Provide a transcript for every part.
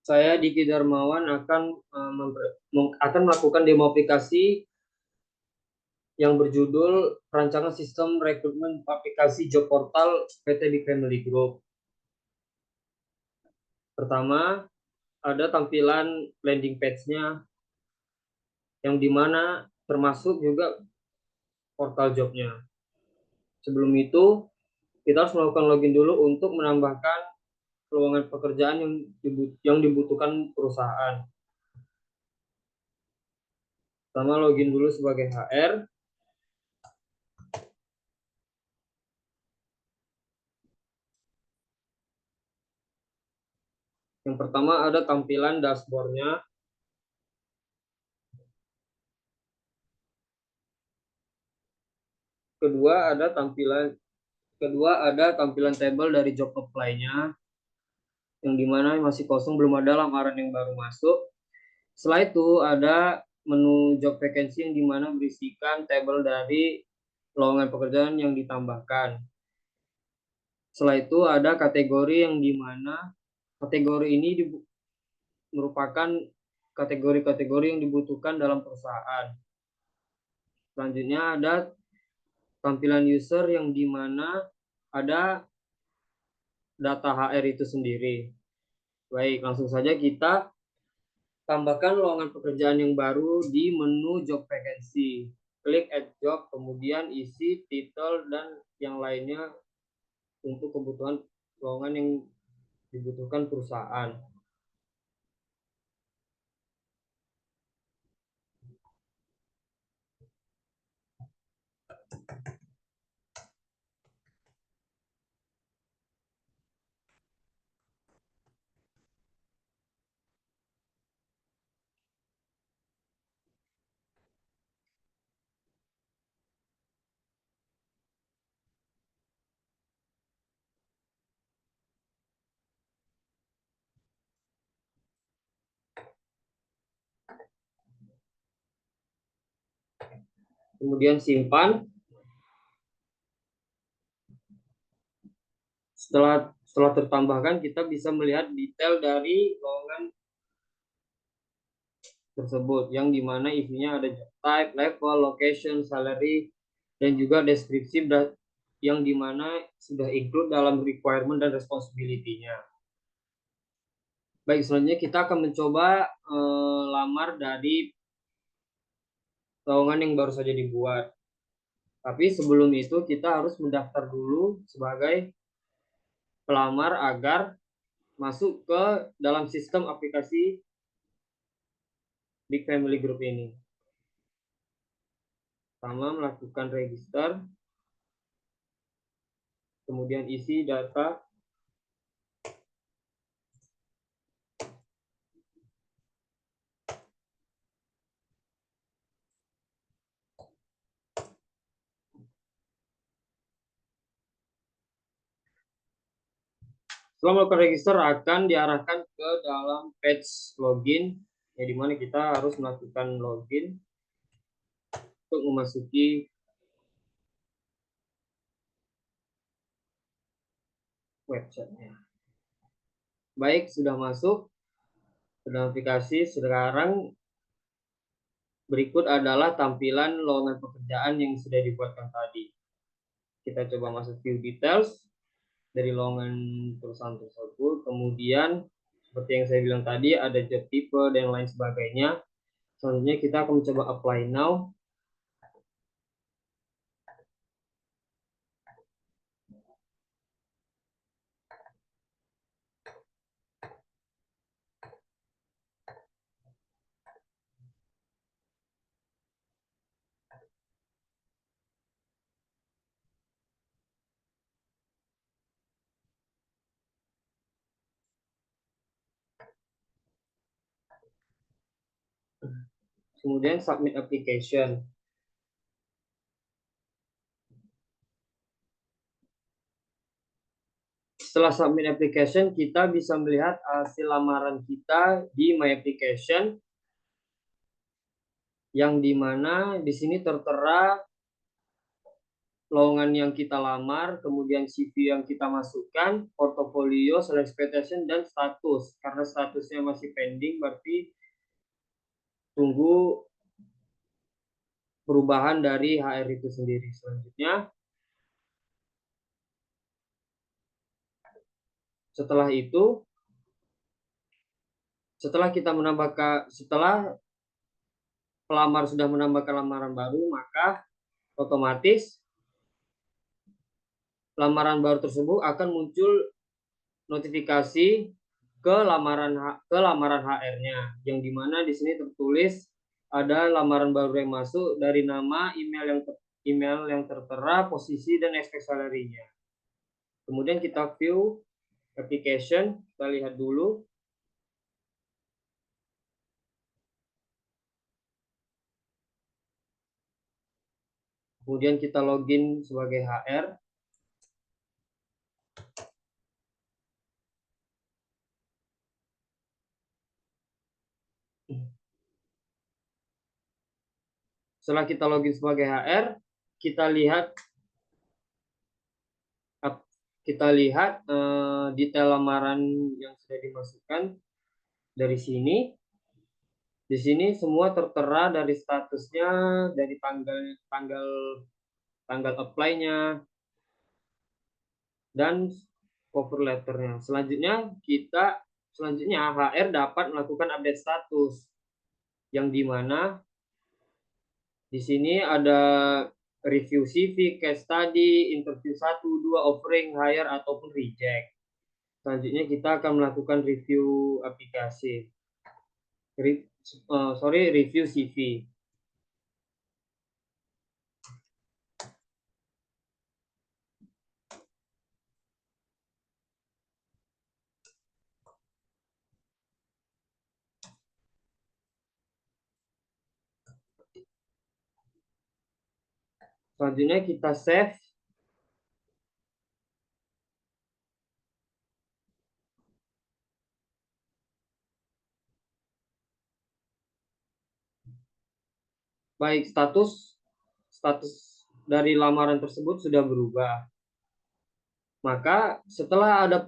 Saya Diki Darmawan akan melakukan demo aplikasi yang berjudul Rancangan Sistem Rekrutmen Aplikasi Job Portal PT Big Family Group. Pertama, ada tampilan landing page-nya yang dimana termasuk juga portal jobnya. Sebelum itu, kita harus melakukan login dulu untuk menambahkan lowongan pekerjaan yang dibutuhkan perusahaan. Pertama, login dulu sebagai HR. Yang pertama ada tampilan dashboard-nya. Kedua ada tampilan table dari job apply-nya, yang dimana masih kosong, belum ada lamaran yang baru masuk. Setelah itu ada menu job vacancy yang dimana berisikan tabel dari lowongan pekerjaan yang ditambahkan. Setelah itu ada kategori yang dimana kategori ini merupakan kategori-kategori yang dibutuhkan dalam perusahaan. Selanjutnya ada tampilan user yang dimana ada data HR itu sendiri. Baik, langsung saja kita tambahkan lowongan pekerjaan yang baru di menu job vacancy. Klik add job, kemudian isi title dan yang lainnya untuk kebutuhan lowongan yang dibutuhkan perusahaan. Kemudian simpan. Setelah tertambahkan, kita bisa melihat detail dari lowongan tersebut, yang dimana isinya ada job type, level, location, salary, dan juga deskripsi yang dimana sudah include dalam requirement dan responsibility-nya. Baik, selanjutnya kita akan mencoba lamar dari lowongan yang baru saja dibuat. Tapi sebelum itu kita harus mendaftar dulu sebagai pelamar agar masuk ke dalam sistem aplikasi Big Family Group ini. Pertama, melakukan register, kemudian isi data. Setelah melakukan register, akan diarahkan ke dalam page login, yang dimana kita harus melakukan login untuk memasuki websitenya. Baik, sudah masuk ke dalam aplikasi. Sekarang berikut adalah tampilan lowongan pekerjaan yang sudah dibuatkan tadi. Kita coba masuk view details dari lowongan perusahaan tersebut. Kemudian seperti yang saya bilang tadi, ada job tipe dan lain sebagainya. Selanjutnya kita akan mencoba apply now. Kemudian submit application. Setelah submit application, kita bisa melihat hasil lamaran kita di My Application, yang dimana di sini tertera lowongan yang kita lamar, kemudian CV yang kita masukkan, portofolio, self expectation, dan status. Karena statusnya masih pending, berarti tunggu perubahan dari HR itu sendiri. Selanjutnya, setelah itu, setelah pelamar sudah menambahkan lamaran baru, maka otomatis lamaran baru tersebut akan muncul notifikasi ke lamaran HR-nya, yang dimana di sini tertulis ada lamaran baru yang masuk dari nama, email yang tertera, posisi, dan expect salary-nya. Kemudian kita view application, kita lihat dulu. Kemudian kita login sebagai HR. Setelah kita login sebagai HR, kita lihat detail lamaran yang sudah dimasukkan dari sini. Di sini semua tertera dari statusnya, dari tanggal apply-nya, dan cover letter-nya. Selanjutnya HR dapat melakukan update status, yang dimana di sini ada review CV, case study, interview 1, 2, offering, hire, ataupun reject. Selanjutnya kita akan melakukan review aplikasi. Review CV. Selanjutnya kita save. Baik, status dari lamaran tersebut sudah berubah. Maka setelah ada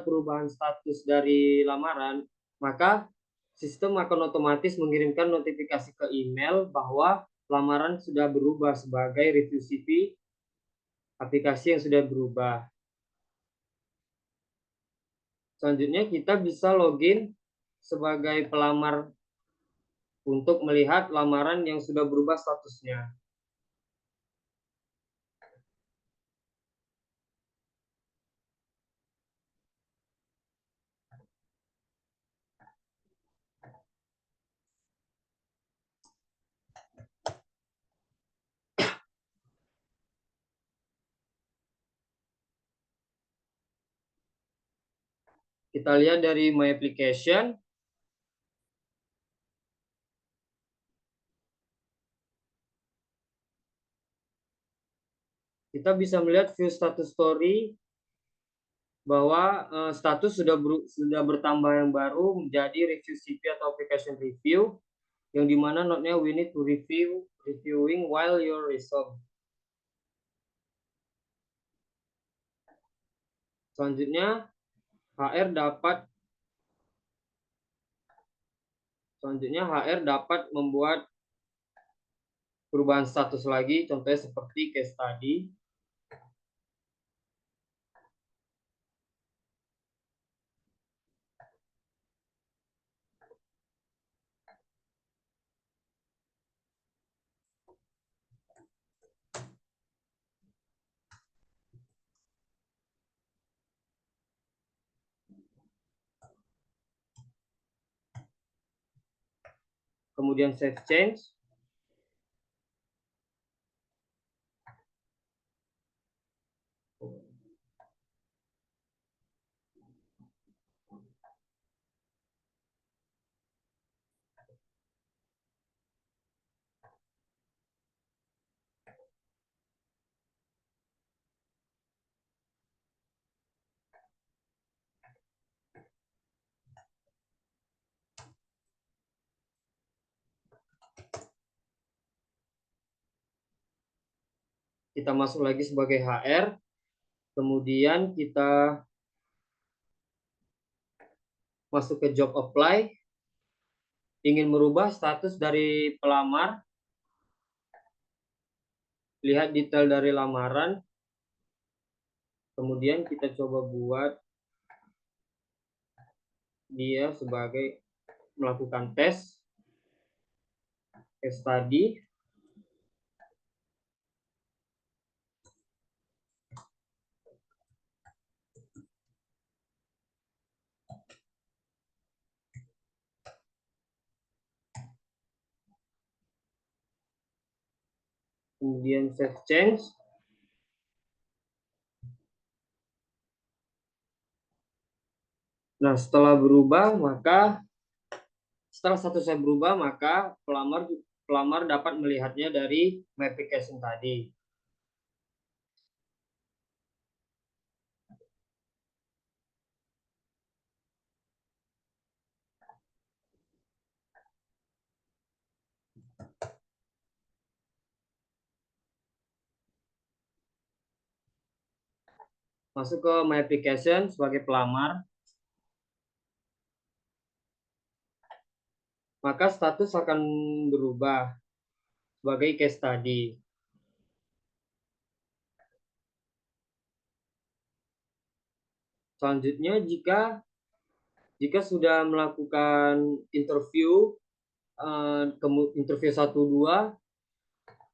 perubahan status dari lamaran, maka sistem akan otomatis mengirimkan notifikasi ke email bahwa lamaran sudah berubah sebagai review CV aplikasi yang sudah berubah. Selanjutnya kita bisa login sebagai pelamar untuk melihat lamaran yang sudah berubah statusnya. Kita lihat dari My Application. Kita bisa melihat view status story bahwa status sudah bertambah yang baru menjadi review CV atau application review, yang dimana notnya we need to reviewing while your resolve. Selanjutnya HR dapat membuat perubahan status lagi, contohnya seperti case study. Kemudian save change. kita masuk lagi sebagai HR, kemudian kita masuk ke job apply, ingin merubah status dari pelamar, lihat detail dari lamaran, kemudian kita coba buat dia sebagai melakukan tes study, kemudian save change. Nah, setelah statusnya berubah, maka pelamar dapat melihatnya dari my application tadi. Masuk ke my application sebagai pelamar, maka status akan berubah sebagai case study. Selanjutnya, jika sudah melakukan interview, interview 1-2,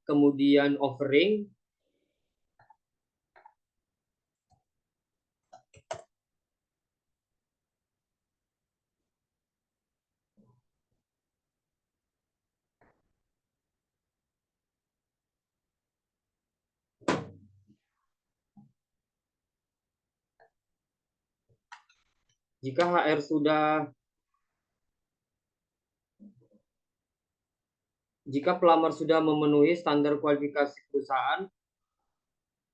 kemudian offering, jika HR jika pelamar sudah memenuhi standar kualifikasi perusahaan,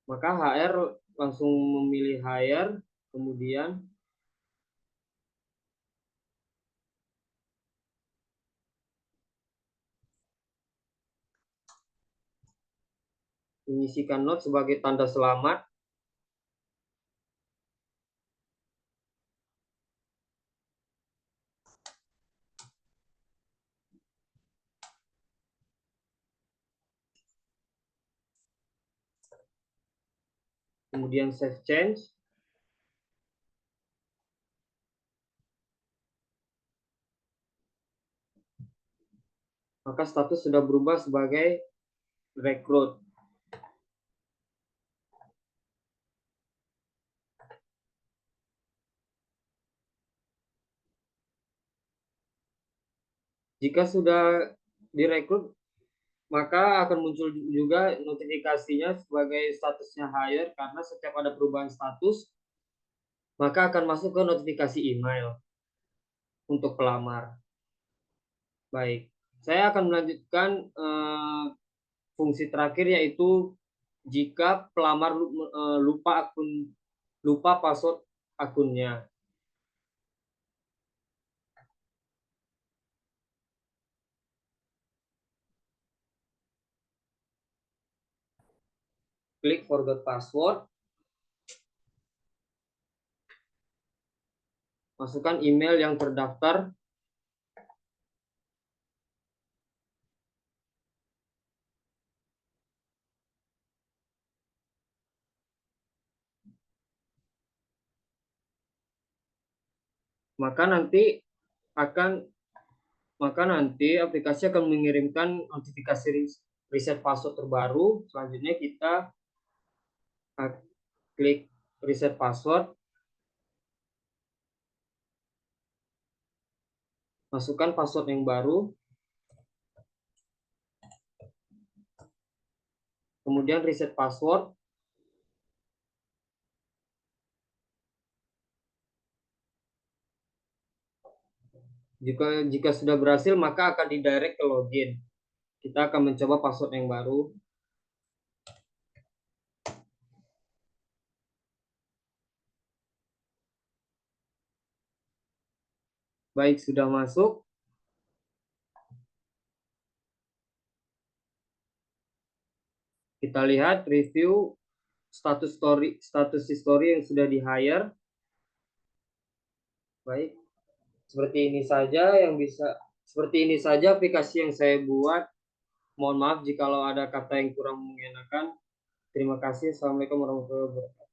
maka HR langsung memilih hire, kemudian mengisikan note sebagai tanda selamat. Kemudian save change. Maka status sudah berubah sebagai rekrut. Jika sudah direkrut, maka akan muncul juga notifikasinya sebagai statusnya hire, karena setiap ada perubahan status, maka akan masuk ke notifikasi email untuk pelamar. Baik, saya akan melanjutkan fungsi terakhir, yaitu jika pelamar lupa password akunnya. Klik forgot password, masukkan email yang terdaftar, maka nanti akan aplikasi akan mengirimkan notifikasi reset password terbaru. Selanjutnya kita klik reset password, masukkan password yang baru, kemudian reset password. Jika sudah berhasil, maka akan didirect ke login. Kita akan mencoba password yang baru. Baik, sudah masuk. Kita Kita lihat review status history yang sudah di hire. Baik, seperti ini saja aplikasi yang saya buat. Mohon maaf jikalau ada kata yang kurang mengenakan. Terima kasih. Assalamualaikum warahmatullahi wabarakatuh.